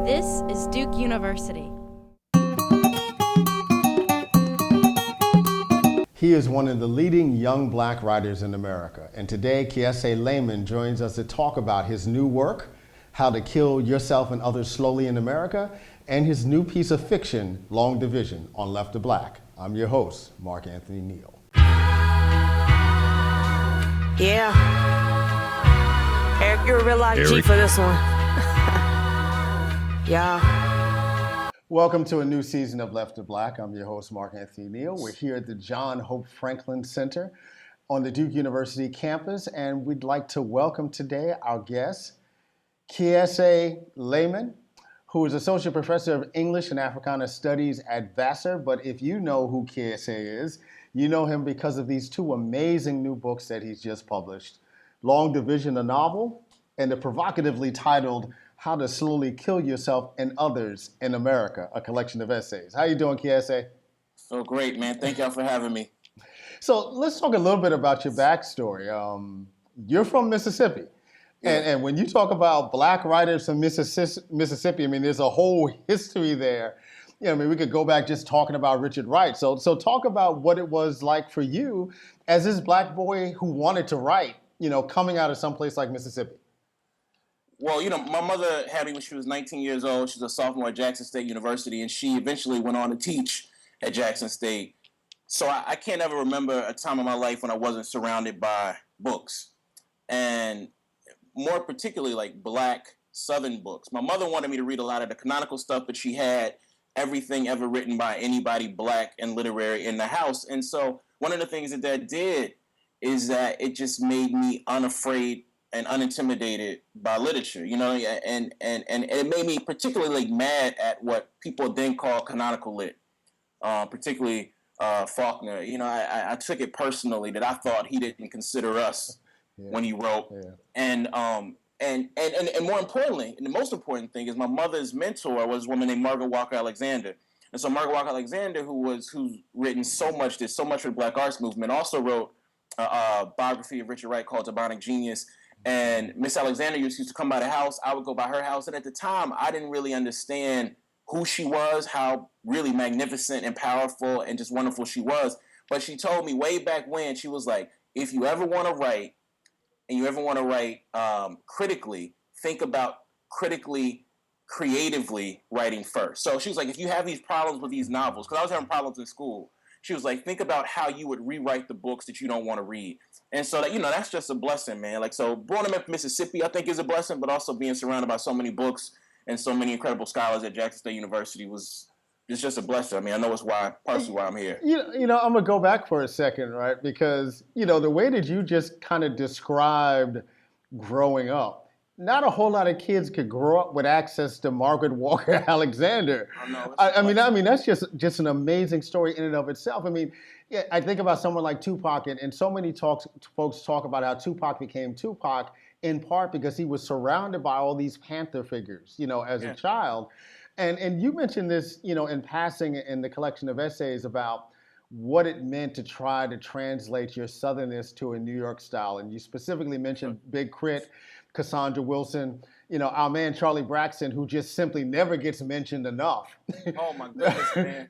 This is Duke University. He is one of the leading young black writers in America. And today, Kiese Laymon joins us to talk about his new work, How to Kill Yourself and Others Slowly in America, and his new piece of fiction, Long Division, on Left to Black. I'm your host, Mark Anthony Neal. Yeah. Eric, you're a real life G for this one. Yeah. Welcome to a new season of Left to Black. I'm your host, Mark Anthony Neal. We're here at the John Hope Franklin Center on the Duke University campus, and we'd like to welcome today our guest, Kiese Laymon, who is Associate Professor of English and Africana Studies at Vassar. But if you know who Kiese is, you know him because of these two amazing new books that he's just published, Long Division, a novel, and the provocatively titled How to Slowly Kill Yourself and Others in America, a collection of essays. How you doing, Kiese? So great, man. Thank y'all for having me. So let's talk a little bit about your backstory. You're from Mississippi. And when you talk about black writers from Mississippi, I mean, there's a whole history there. You know, I mean, we could go back just talking about Richard Wright. So talk about what it was like for you as this black boy who wanted to write, you know, coming out of some place like Mississippi. Well, you know, my mother had me when she was 19 years old. She's a sophomore at Jackson State University, and she eventually went on to teach at Jackson State. So I can't ever remember a time in my life when I wasn't surrounded by books, and more particularly like black Southern books. My mother wanted me to read a lot of the canonical stuff, but she had everything ever written by anybody black and literary in the house. And so one of the things that did is that it just made me unafraid and unintimidated by literature, you know, and it made me particularly like mad at what people then call canonical lit, particularly Faulkner. You know, I took it personally that I thought he didn't consider us when he wrote, and more importantly, and the most important thing is my mother's mentor was a woman named Margaret Walker Alexander. And so Margaret Walker Alexander, who's written so much, did so much for the Black Arts Movement, also wrote a biography of Richard Wright called Demonic Genius. And Miss Alexander used to come by the house. I would go by her house. And at the time, I didn't really understand who she was, how really magnificent and powerful and just wonderful she was. But she told me way back when, she was like, if you ever want to write, and you ever want to write critically, think about critically, creatively writing first. So she was like, if you have these problems with these novels, because I was having problems in school, she was like, think about how you would rewrite the books that you don't want to read. And so that, you know, that's just a blessing, man. Like, so growing up in Mississippi, I think is a blessing, but also being surrounded by so many books and so many incredible scholars at Jackson State University it's just a blessing. I mean, I know it's partially why I'm here. You know, I'm gonna go back for a second, right? Because, you know, the way that you just kind of described growing up, not a whole lot of kids could grow up with access to Margaret Walker Alexander. I mean, that's just an amazing story in and of itself. I mean, yeah, I think about someone like Tupac, and so many folks talk about how Tupac became Tupac in part because he was surrounded by all these Panther figures, you know, as a child. And you mentioned this, you know, in passing in the collection of essays about what it meant to try to translate your Southernness to a New York style. And you specifically mentioned Big Crit, Cassandra Wilson, you know, our man Charlie Braxton, who just simply never gets mentioned enough. Oh my goodness, man.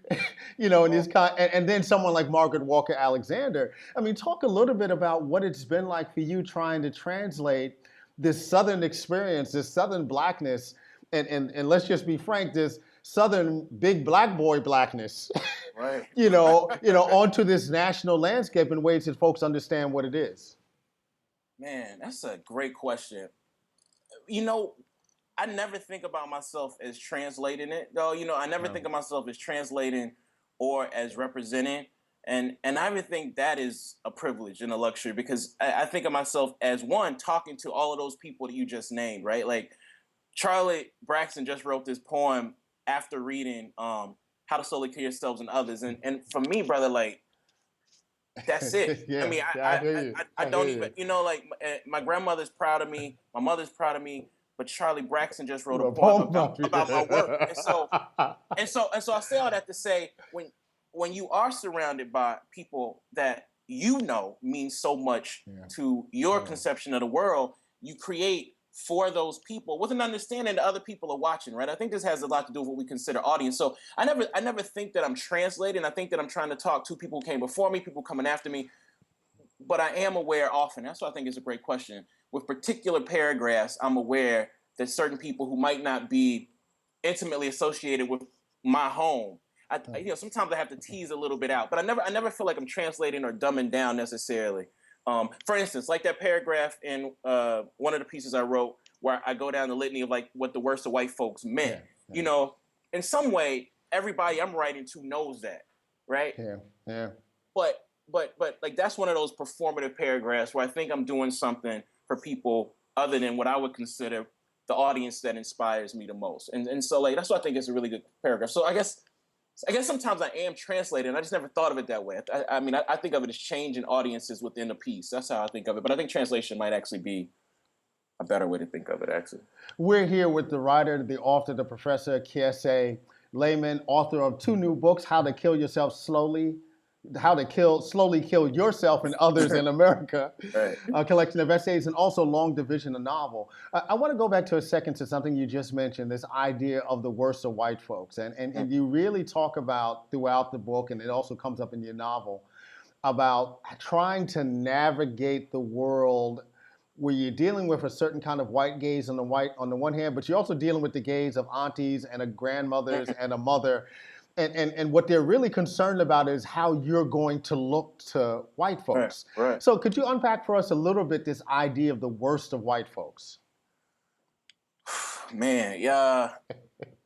You know, and then someone like Margaret Walker Alexander. I mean, talk a little bit about what it's been like for you trying to translate this Southern experience, this Southern blackness, and let's just be frank, this Southern big black boy blackness, right? you know, onto this national landscape in ways that folks understand what it is. Man, that's a great question. You know, I never think about myself as translating it, though. You know, I never think of myself as translating or as representing. And I even think that is a privilege and a luxury because I think of myself as one, talking to all of those people that you just named, right? Like Charlie Braxton just wrote this poem after reading How to Slowly Kill Yourselves and Others. And for me, brother, like, that's it. I mean, I don't even, you know, like my grandmother's proud of me, my mother's proud of me, but Charlie Braxton just wrote a poem about my work. And so I say all that to say, when you are surrounded by people that you know mean so much to your conception of the world, you create for those people with an understanding that other people are watching, right? I think this has a lot to do with what we consider audience. So I never think that I'm translating. I think that I'm trying to talk to people who came before me, people coming after me. But I am aware often. That's what I think is a great question. With particular paragraphs, I'm aware that certain people who might not be intimately associated with my home, sometimes I have to tease a little bit out. But I never feel like I'm translating or dumbing down necessarily. For instance, like that paragraph in one of the pieces I wrote where I go down the litany of like what the worst of white folks meant. Yeah. In some way, everybody I'm writing to knows that, right? Yeah. But like that's one of those performative paragraphs where I think I'm doing something for people other than what I would consider the audience that inspires me the most. And so like that's what I think is a really good paragraph. So I guess sometimes I am translating. I just never thought of it that way. I mean, I think of it as changing audiences within a piece. That's how I think of it. But I think translation might actually be a better way to think of it, actually. We're here with the writer, the author, the professor, Kiese Laymon, author of 2 new books, How to Kill Yourself Slowly, How to Slowly Kill Yourself and Others in America, right. A collection of essays, and also Long Division, a novel. I want to go back to a second to something you just mentioned, this idea of the worst of white folks. And you really talk about throughout the book, and it also comes up in your novel, about trying to navigate the world where you're dealing with a certain kind of white gaze on the one hand, but you're also dealing with the gaze of aunties and a grandmothers and a mother. And what they're really concerned about is how you're going to look to white folks. Right. So could you unpack for us a little bit this idea of the worst of white folks? Man, yeah.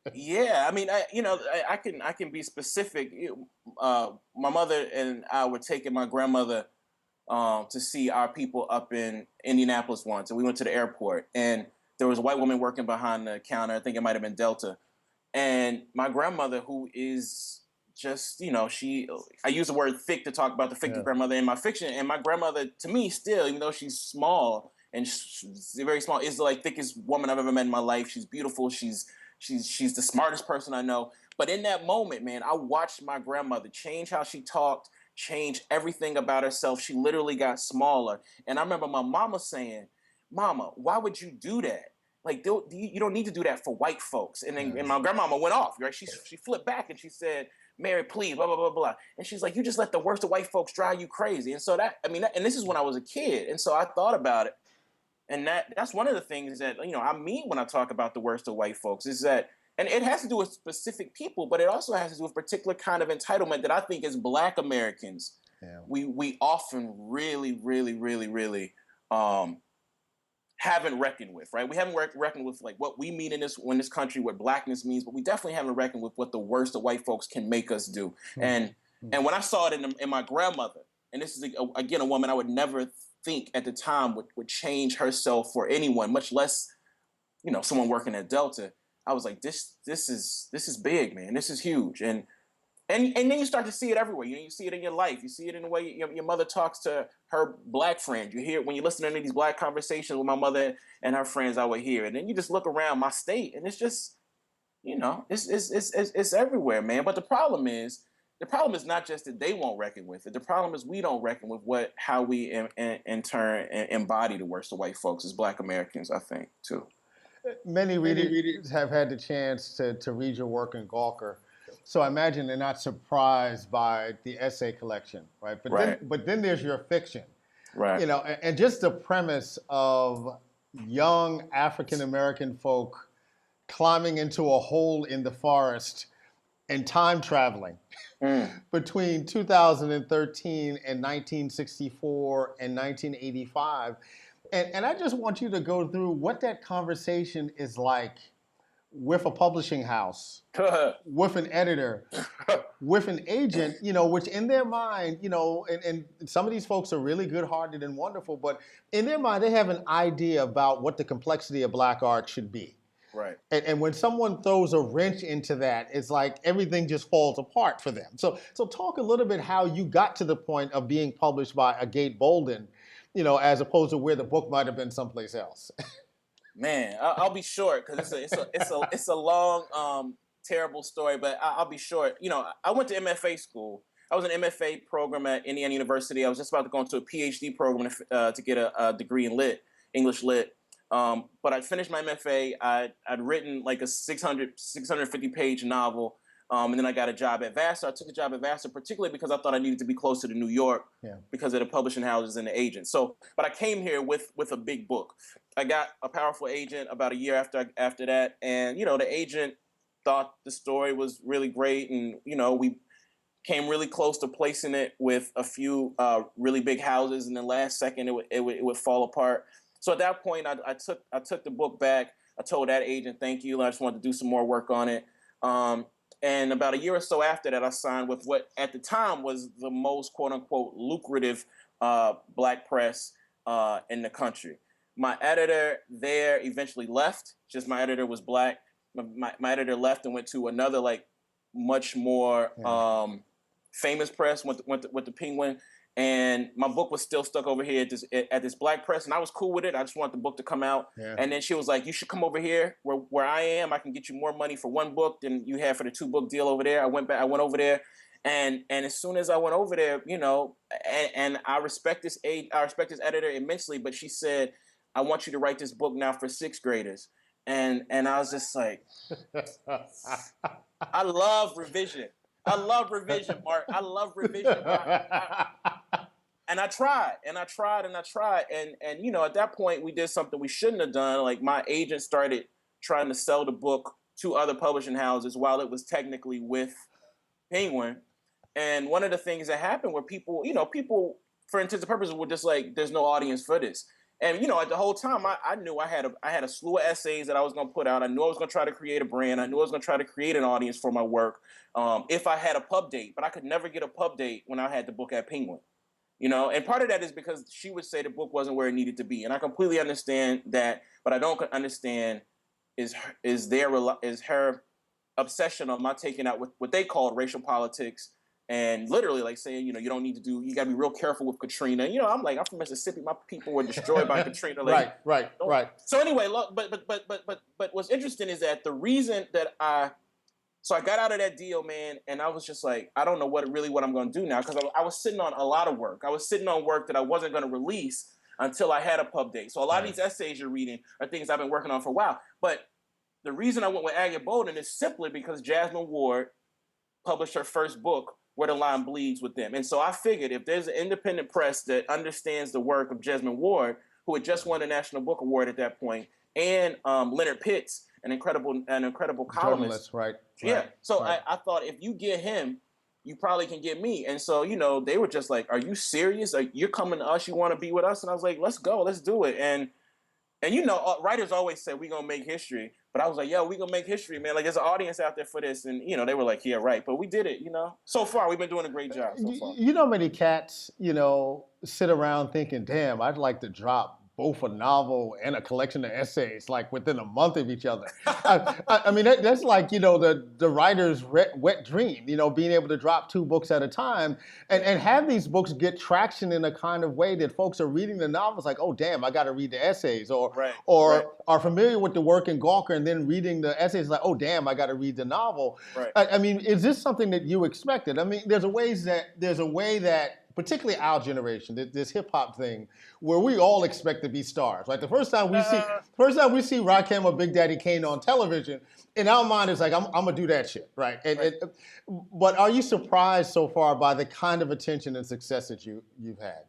I mean, I can be specific. My mother and I were taking my grandmother to see our people up in Indianapolis once, and we went to the airport, and there was a white woman working behind the counter. I think it might have been Delta. And my grandmother, who is just, I use the word thick to talk about the fictive grandmother in my fiction. And my grandmother, to me, still, even though she's small and she's very small, is the like thickest woman I've ever met in my life. She's beautiful. She's the smartest person I know. But in that moment, man, I watched my grandmother change how she talked, change everything about herself. She literally got smaller. And I remember my mama saying, "Mama, why would you do that? Like, you don't need to do that for white folks." And then and my grandmama went off, right? She flipped back and she said, "Mary, please, blah, blah, blah, blah." And she's like, "You just let the worst of white folks drive you crazy." And so and this is when I was a kid. And so I thought about it. And that's one of the things that, I mean when I talk about the worst of white folks is that, and it has to do with specific people, but it also has to do with particular kind of entitlement that I think as Black Americans, we often really, really, really, really, haven't reckoned with, right? We haven't reckoned with like what we mean in this country, what Blackness means, but we definitely haven't reckoned with what the worst of white folks can make us do. And when I saw it in my grandmother, and this is again a woman I would never think at the time would change herself for anyone, much less someone working at Delta. I was like, this is big, man. This is huge. And then you start to see it everywhere. You see it in your life. You see it in the way your mother talks to her Black friends. You hear it when you listen to these Black conversations with my mother and her friends. I would hear it. And then you just look around my state, and it's just, it's everywhere, man. But the problem is not just that they won't reckon with it. The problem is we don't reckon with how we in turn embody the worst of white folks as Black Americans, I think, too. Many readers have had the chance to read your work in Gawker. So I imagine they're not surprised by the essay collection, right? But then there's your fiction, right? And just the premise of young African American folk climbing into a hole in the forest and time traveling between 2013 and 1964 and 1985. And I just want you to go through what that conversation is like with a publishing house, with an editor, with an agent, which in their mind, and some of these folks are really good-hearted and wonderful, but in their mind, they have an idea about what the complexity of Black art should be. Right. And when someone throws a wrench into that, it's like everything just falls apart for them. So talk a little bit how you got to the point of being published by a Gate Bolden, as opposed to where the book might have been someplace else. Man, I'll be short because it's a long, terrible story. But I'll be short. I went to MFA school. I was an MFA program at Indiana University. I was just about to go into a PhD program to get a degree in English lit. But I finished my MFA. I'd written like a 650 page novel. And then I got a job at Vassar. I took a job at Vassar particularly because I thought I needed to be closer to New York because of the publishing houses and the agents. So, but I came here with a big book. I got a powerful agent about a year after that, and the agent thought the story was really great, and we came really close to placing it with a few really big houses, and then last second it would fall apart. So at that point, I took the book back. I told that agent, thank you. I just wanted to do some more work on it. And about a year or so after that, I signed with what at the time was the most quote unquote lucrative black press in the country. My editor there eventually left. Just my editor was black. My editor left and went to another like much more famous press. Went with the Penguin. And my book was still stuck over here at this black press, and I was cool with it. I just wanted the book to come out. Yeah. And then she was like, "You should come over here where I am. I can get you more money for one book than you have for the 2-book deal over there." I went over there, and as soon as I went over there, and I respect this editor immensely, but she said, "I want you to write this book now for 6th graders," and I was just like, I love revision. I love revision, Mark. I love revision. And I tried. And at that point we did something we shouldn't have done. Like my agent started trying to sell the book to other publishing houses while it was technically with Penguin. And one of the things that happened were people, for intents and purposes, were just like, there's no audience for this. And the whole time I knew I had a slew of essays that I was going to put out. I knew I was going to try to create a brand. I knew I was going to try to create an audience for my work if I had a pub date. But I could never get a pub date when I had the book at Penguin. And part of that is because she would say the book wasn't where it needed to be, and I completely understand that. But I don't understand is her obsession on my taking out what they called racial politics. And literally, like saying, you don't need to you got to be real careful with Katrina. I'm from Mississippi. My people were destroyed by Katrina. Like, right. So anyway, look, but what's interesting is that the reason that I got out of that deal, man, and I was just like, I don't know what I'm going to do now, because I was sitting on a lot of work. I was sitting on work that I wasn't going to release until I had a pub date. So a lot of these essays you're reading are things I've been working on for a while. But the reason I went with Agate Bolden is simply because Jasmine Ward published her first book, Where the Line Bleeds, with them. And so I figured if there's an independent press that understands the work of Jasmine Ward, who had just won the National Book Award at that point, and Leonard Pitts, an incredible columnist. Right. Yeah. So I thought if you get him, you probably can get me. And so, they were just like, are you serious? You're coming to us, you want to be with us? And I was like, let's go, let's do it. And writers always say we're going to make history. But I was like, yo, we're going to make history, man. Like, there's an audience out there for this. And, they were like, yeah, right. But we did it, So far, we've been doing a great job so far. Many cats, sit around thinking, damn, I'd like to drop both a novel and a collection of essays, like within a month of each other. I mean, that's like, the writer's wet dream, being able to drop 2 books at a time and have these books get traction in a kind of way that folks are reading the novels like, oh, damn, I got to read the essays, or are familiar with the work in Gawker and then reading the essays like, oh, damn, I got to read the novel. Right. I mean, is this something that you expected? I mean, there's a way that particularly our generation, this hip hop thing, where we all expect to be stars. Like the first time we see Rakim or Big Daddy Kane on television, in our mind it's like I'm gonna do that shit, right? But are you surprised so far by the kind of attention and success that you've had?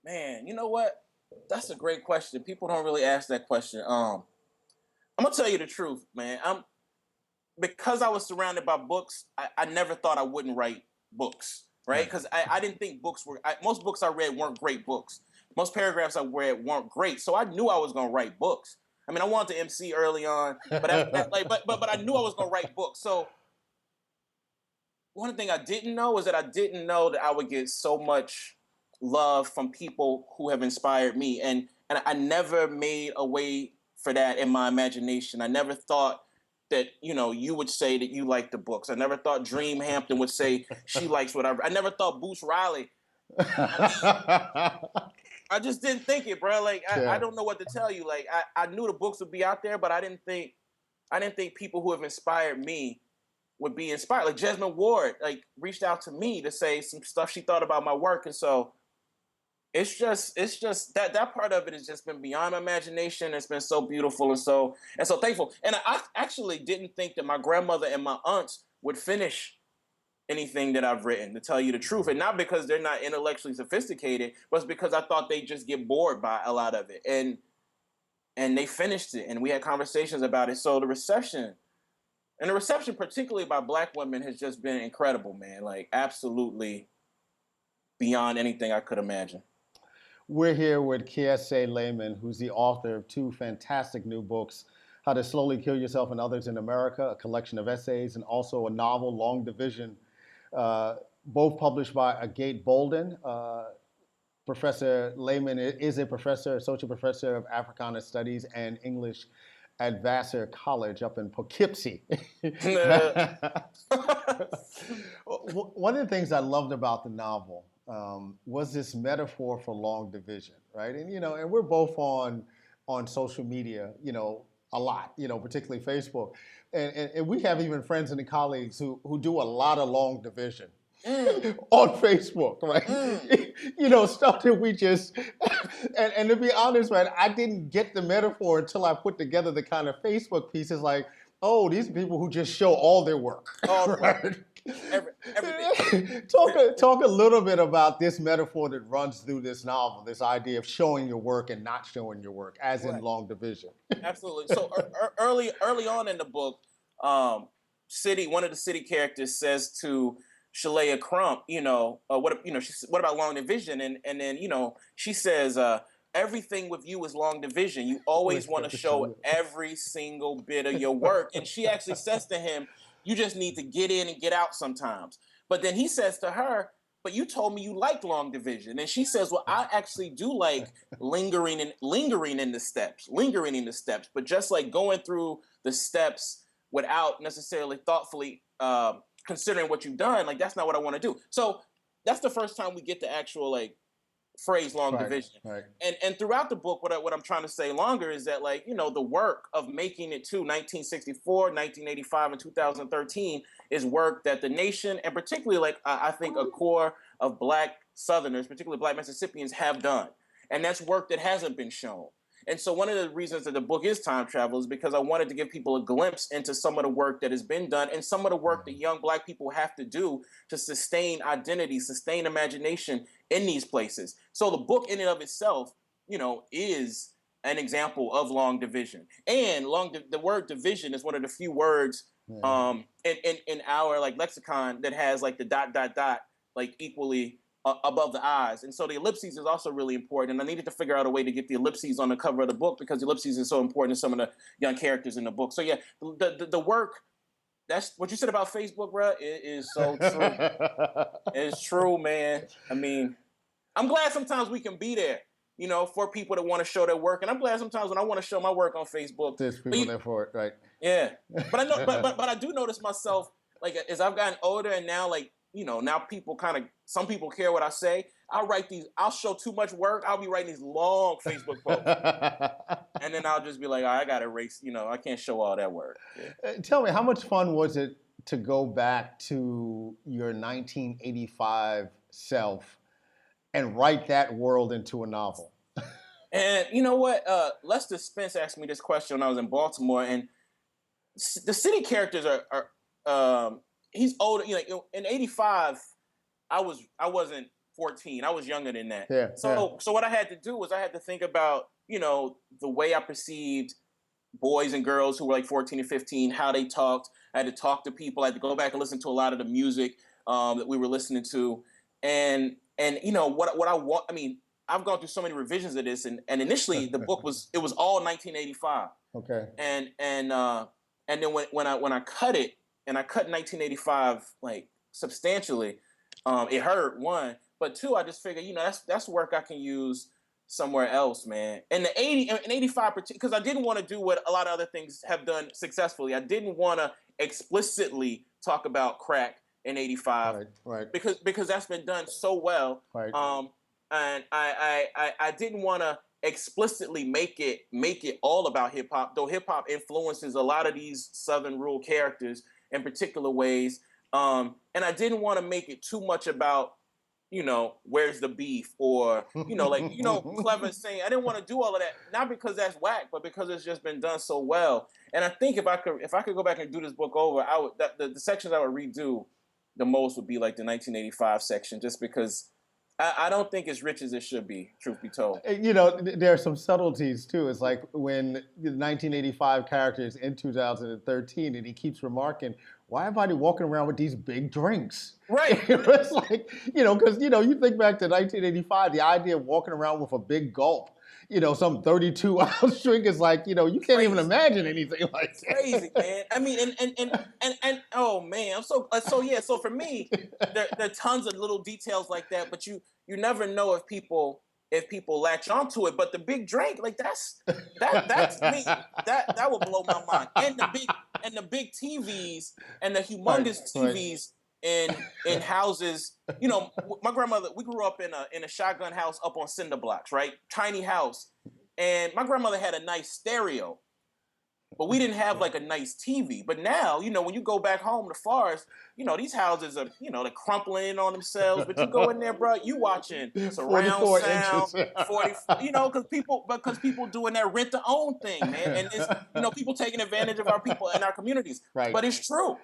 Man, you know what? That's a great question. People don't really ask that question. I'm gonna tell you the truth, man. Because I was surrounded by books, I never thought I wouldn't write books. Right? Because I didn't think books were... most books I read weren't great books. Most paragraphs I read weren't great. So I knew I was going to write books. I mean, I wanted to MC early on, but I knew I was going to write books. So one thing I didn't know is that I didn't know that I would get so much love from people who have inspired me. And I never made a way for that in my imagination. I never thought that, you would say that you like the books. I never thought Dream Hampton would say she likes whatever. I never thought Boots Riley. I just didn't think it, bro. Like, I don't know what to tell you. Like, I knew the books would be out there, but I didn't think people who have inspired me would be inspired. Like Jasmine Ward, reached out to me to say some stuff she thought about my work. And so it's just that part of it has just been beyond my imagination. It's been so beautiful and so thankful. And I actually didn't think that my grandmother and my aunts would finish anything that I've written, to tell you the truth. And not because they're not intellectually sophisticated, but it's because I thought they'd just get bored by a lot of it. And they finished it, and we had conversations about it. So the reception, particularly by Black women, has just been incredible, man. Like, absolutely beyond anything I could imagine. We're here with Kiese Laymon, who's the author of two fantastic new books, How to Slowly Kill Yourself and Others in America, a collection of essays, and also a novel, Long Division, both published by Agate Bolden. Professor Laymon is a professor, associate professor of Africana Studies and English at Vassar College up in Poughkeepsie. One of the things I loved about the novel was this metaphor for long division, right? And and we're both on social media, a lot, particularly Facebook, and we have even friends and colleagues who do a lot of long division. On Facebook, right? Stuff that we just, and to be honest, right, I didn't get the metaphor until I put together the kind of Facebook pieces like, oh, these are people who just show all their work. Right? Everything. Talk a little bit about this metaphor that runs through this novel, this idea of showing your work and not showing your work, as in long division. Absolutely. So early on in the book, one of the city characters says to Shalea Crump, what about long division? And then, she says, everything with you is long division. You always want to show every single bit of your work. And she actually says to him, you just need to get in and get out sometimes. But then he says to her, but you told me you liked long division. And she says, well, I actually do like lingering in the steps, but just like going through the steps without necessarily thoughtfully considering what you've done, like, that's not what I want to do. So that's the first time we get the actual phrase long division. Right. And throughout the book, what I'm trying to say longer is that, the work of making it to 1964, 1985, and 2013 is work that the nation, and particularly I think a core of Black Southerners, particularly Black Mississippians, have done. And that's work that hasn't been shown. And so one of the reasons that the book is time travel is because I wanted to give people a glimpse into some of the work that has been done and some of the work that young Black people have to do to sustain identity, sustain imagination in these places. So the book in and of itself, is an example of long division. And the word division is one of the few words in our lexicon that has the ... equally above the eyes. And so the ellipses is also really important. And I needed to figure out a way to get the ellipses on the cover of the book because the ellipses is so important to some of the young characters in the book. So yeah, the work, that's what you said about Facebook, bro. It is so true. It's true, man. I mean, I'm glad sometimes we can be there, for people that want to show their work. And I'm glad sometimes when I want to show my work on Facebook, there's people there for it, right? Yeah. But I know, but I do notice myself, as I've gotten older and now, now people some people care what I say. I'll show too much work. I'll be writing these long Facebook posts. And then I'll just be like, I got to erase, I can't show all that work. Yeah. Tell me, how much fun was it to go back to your 1985 self and write that world into a novel? And you know what? Lester Spence asked me this question when I was in Baltimore, and the city characters are he's older. In '85, I wasn't 14. I was younger than that. Yeah. So what I had to do was I had to think about the way I perceived boys and girls who were 14 and 15, how they talked. I had to talk to people. I had to go back and listen to a lot of the music that we were listening to, and what I want. I mean, I've gone through so many revisions of this, and initially the book was all 1985. Okay. And then when I cut it, and I cut 1985 substantially, it hurt, one, but two, I just figured that's work I can use somewhere else, man. And in 85, because I didn't want to do what a lot of other things have done successfully. I didn't want to explicitly talk about crack in 85, right. Because that's been done so well. Right. And I didn't want to explicitly make it all about hip hop, though hip hop influences a lot of these Southern rural characters in particular ways. And I didn't want to make it too much about where's the beef, or clever saying. I didn't want to do all of that, not because that's whack, but because it's just been done so well. And I think if I could go back and do this book over, I would the sections I would redo the most would be like the 1985 section, just because I don't think it's rich as it should be, truth be told. There are some subtleties too. It's like when the 1985 character is in 2013 and he keeps remarking, why everybody walking around with these big drinks? Right. It's like, because, you think back to 1985, the idea of walking around with a big gulp, some 32-ounce drink is like, you can't Crazy. even imagine anything like that. Crazy, man. I mean, and oh man, I'm so yeah. So for me, there are tons of little details like that, but you never know if people latch onto it. But the big drink, like that's me. That would blow my mind. And the big TVs and the humongous TVs in houses. My grandmother, we grew up in a shotgun house up on cinder blocks, right? Tiny house. And my grandmother had a nice stereo, but we didn't have like a nice TV. But now, when you go back home to Forest, these houses are, they're crumpling in on themselves. But you go in there, bro, you watching surround sound, 40, because people doing that rent to own thing, man. And it's, people taking advantage of our people and our communities. Right. But it's true.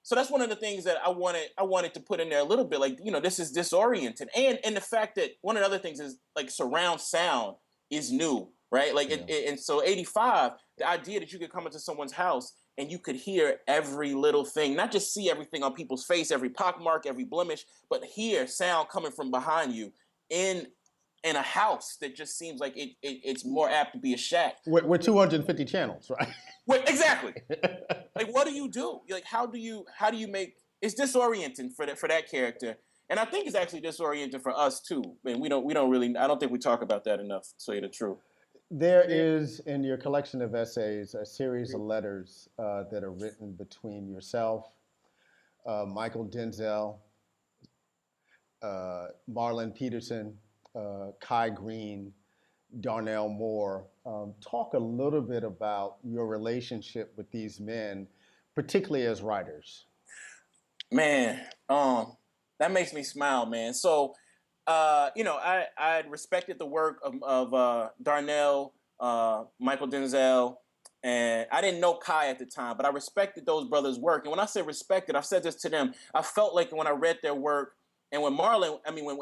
So that's one of the things that I wanted to put in there a little bit, like, this is disoriented. And the fact that one of the other things is like surround sound is new, right? Like, and so 85, the idea that you could come into someone's house and you could hear every little thing, not just see everything on people's face, every pockmark, every blemish, but hear sound coming from behind you in a house that just seems like it's more apt to be a shack. With 250 channels, right? Exactly. Like, what do you do? Like, how do you make? It's disorienting for that character, and I think it's actually disorienting for us too. And we don't really. I don't think we talk about that enough. To tell you the truth. There is in your collection of essays a series of letters that are written between yourself, Michael Denzel, Marlon Peterson, Kai Green, Darnell Moore. Talk a little bit about your relationship with these men, particularly as writers. Man, that makes me smile, man. So, I respected the work of Darnell, Michael Denzel, and I didn't know Kai at the time, but I respected those brothers' work. And when I say respected, I've said this to them, I felt like when I read their work, and when Marlon,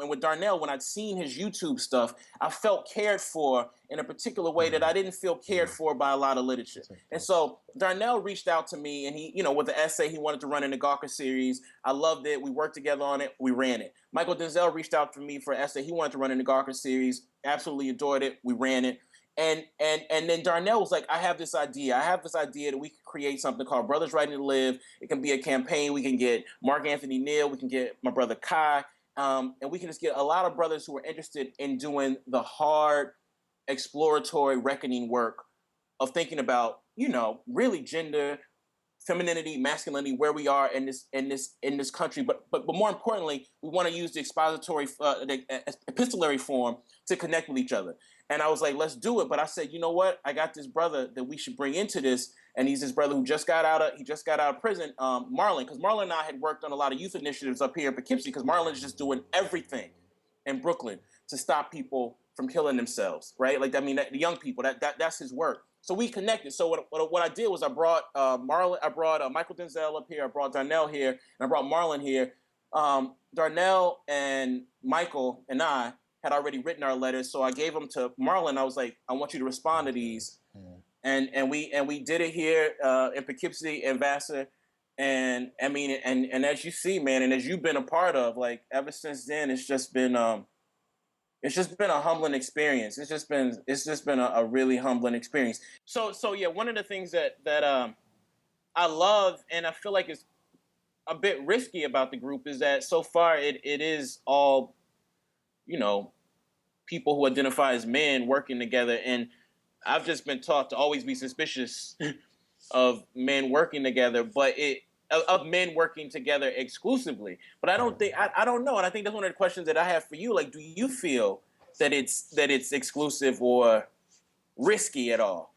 with Darnell, when I'd seen his YouTube stuff, I felt cared for in a particular way that I didn't feel cared for by a lot of literature. And so Darnell reached out to me, and he, with the essay he wanted to run in the Gawker series. I loved it. We worked together on it. We ran it. Michael Denzel reached out to me for an essay he wanted to run in the Gawker series. Absolutely adored it. We ran it. And then Darnell was like, I have this idea that we could create something called Brothers Writing to Live. It can be a campaign. We can get Anthony Neal. We can get my brother Kai. And we can just get a lot of brothers who are interested in doing the hard, exploratory, reckoning work of thinking about, really gender, femininity, masculinity, where we are in this country. But more importantly, we want to use the expository, the epistolary form to connect with each other. And I was like, let's do it. But I said, you know what? I got this brother that we should bring into this. And he's this brother who just got out of prison, Marlon, because Marlon and I had worked on a lot of youth initiatives up here in Poughkeepsie, because Marlon's just doing everything in Brooklyn to stop people from killing themselves, right? Like, the young people, that's his work. So we connected. So what I did was I brought Michael Denzel up here, I brought Darnell here, and I brought Marlon here. Darnell and Michael and I had already written our letters, so I gave them to Marlon. I was like, I want you to respond to these. And we did it here in Poughkeepsie and Vassar. And as you see, man, and as you've been a part of, like, ever since then, it's just been a humbling experience. It's just been a really humbling experience. So yeah, one of the things that I love, and I feel like it's a bit risky about the group, is that so far it is all, people who identify as men working together. And I've just been taught to always be suspicious of men working together, of men working together exclusively. But I don't think, I don't know. And I think that's one of the questions that I have for you. Like, do you feel that it's exclusive or risky at all?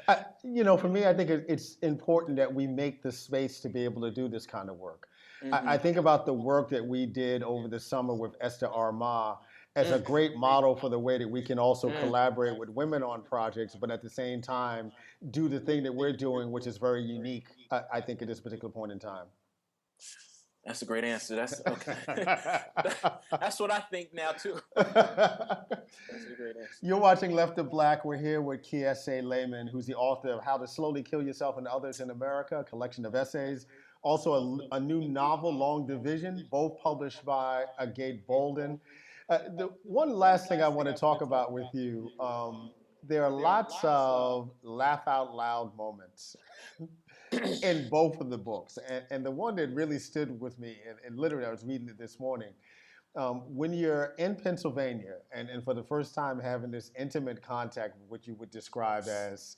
For me, I think it's important that we make the space to be able to do this kind of work. I think about the work that we did over the summer with Esther Armah as a great model for the way that we can also collaborate with women on projects, but at the same time do the thing that we're doing, which is very unique, I think, at this particular point in time. That's a great answer. That's okay. That's what I think now too. That's a great answer. You're watching Left of Black. We're here with Kiese Laymon, who's the author of How to Slowly Kill Yourself and Others in America, a collection of essays. Also a new novel, Long Division, both published by Gate Bolden. The one last thing I want to talk about with you, there are lots of laugh out loud moments in both of the books. And the one that really stood with me, and literally I was reading it this morning, when you're in Pennsylvania and for the first time having this intimate contact with what you would describe as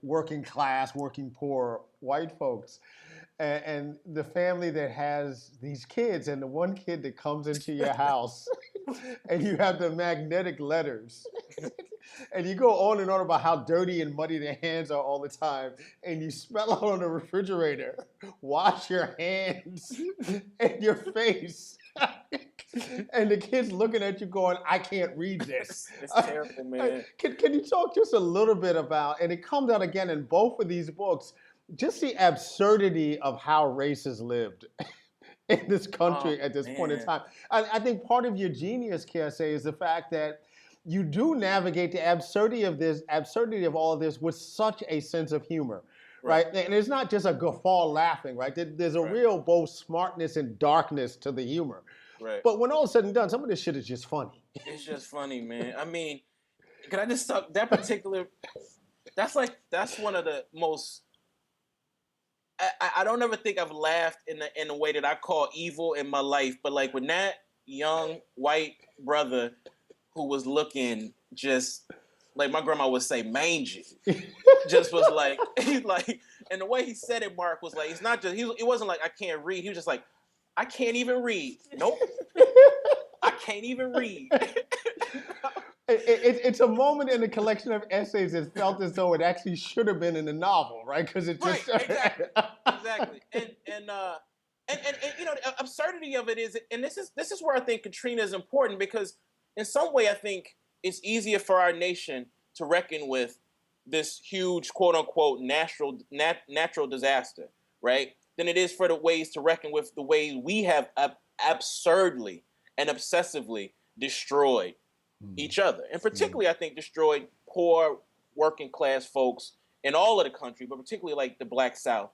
working class, working poor white folks, and the family that has these kids, and the one kid that comes into your house and you have the magnetic letters and you go on and on about how dirty and muddy their hands are all the time, and you spell out on the refrigerator, wash your hands and your face. And the kid's looking at you going, I can't read this. It's terrible, man. Can you talk just a little bit about, and it comes out again in both of these books, just the absurdity of how race is lived in this country at this point in time. I think part of your genius, Kiese, is the fact that you do navigate the absurdity of all of this with such a sense of humor. Right? And it's not just a guffaw laughing, right? There's a real both smartness and darkness to the humor. Right. But when all is said and done, some of this shit is just funny. It's just funny, man. I mean, can I just talk that particular? That's one of the most. I don't ever think I've laughed in a way that I call evil in my life, but like when that young white brother who was looking just like my grandma would say mangy, just was like he's like, and the way he said it, Mark, was like it's not just it wasn't like I can't read. He was just like I can't even read. Nope, I can't even read. It's a moment in a collection of essays that felt as though it actually should have been in a novel, right? Because it just exactly. And you know the absurdity of it is, and this is where I think Katrina is important, because in some way I think it's easier for our nation to reckon with this huge quote unquote natural disaster, right, than it is for the ways to reckon with the ways we have absurdly and obsessively destroyed each other, and particularly I think destroyed poor working class folks in all of the country, but particularly like the Black South.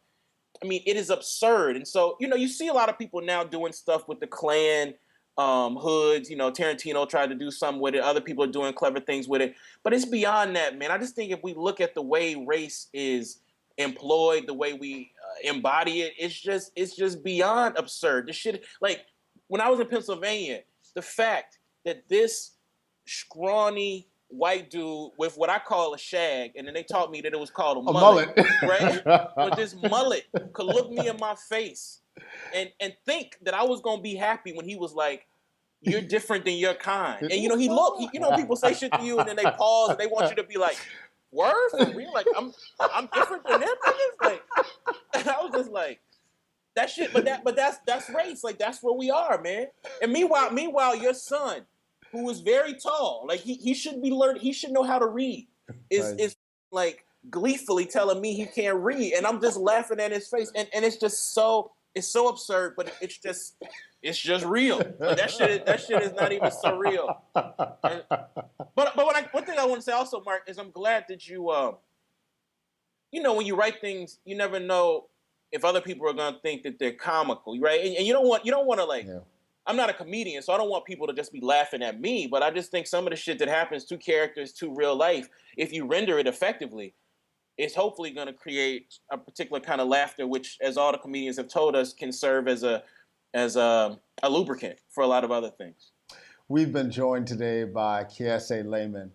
I mean, it is absurd. And so, you know, you see a lot of people now doing stuff with the Klan hoods. You know, Tarantino tried to do something with it. Other people are doing clever things with it. But it's beyond that, man. I just think if we look at the way race is employed, the way we embody it, it's just beyond absurd. This shit, like when I was in Pennsylvania, the fact that this scrawny white dude with what I call a shag, and then they taught me that it was called a mullet. Right? But this mullet could look me in my face and think that I was gonna be happy when he was like, "You're different than your kind." And you know, you know, people say shit to you and then they pause and they want you to be like, "Word for real? Like I'm different than them niggas?" Like, and I was just like, that shit. But that's race. Like that's where we are, man. And meanwhile, your son, who is very tall, like he should be learning, he should know how to read, is like gleefully telling me he can't read, and I'm just laughing at his face, and it's just so absurd, but it's just real. Like, that shit is not even so real. But one thing I want to say also, Mark, is I'm glad that you you know, when you write things, you never know if other people are gonna think that they're comical, right? And you don't want to like. Yeah. I'm not a comedian, so I don't want people to just be laughing at me, but I just think some of the shit that happens to characters, to real life, if you render it effectively, it's hopefully going to create a particular kind of laughter, which, as all the comedians have told us, can serve as a lubricant for a lot of other things. We've been joined today by Kiese Laymon,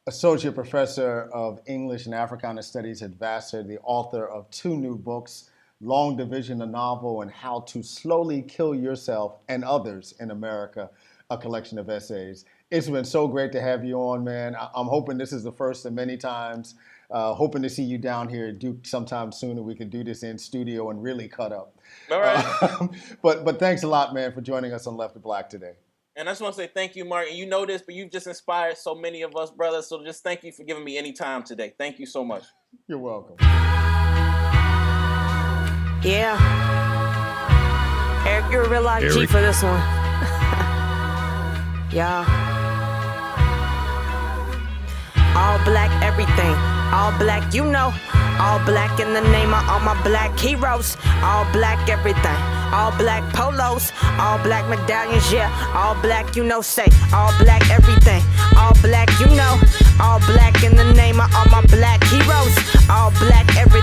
Associate Professor of English and Africana Studies at Vassar, the author of 2 new books, Long Division, a novel, and How to Slowly Kill Yourself and Others in America, a collection of essays. It's been so great to have you on, man. I'm hoping this is the first of many times. Hoping to see you down here at Duke sometime soon, and we can do this in studio and really cut up. All right. But thanks a lot, man, for joining us on Left to Black today. And I just want to say thank you, Mark. And you know this, but you've just inspired so many of us, brothers. So just thank you for giving me any time today. Thank you so much. You're welcome. Yeah. Eric, you're a real life G for this one. Yeah. All black everything. All black, you know. All black in the name of all my black heroes. All black everything. All black polos, all black medallions, yeah. All black, you know, say, all black everything. All black, you know. All black in the name of all my black heroes. All black everything.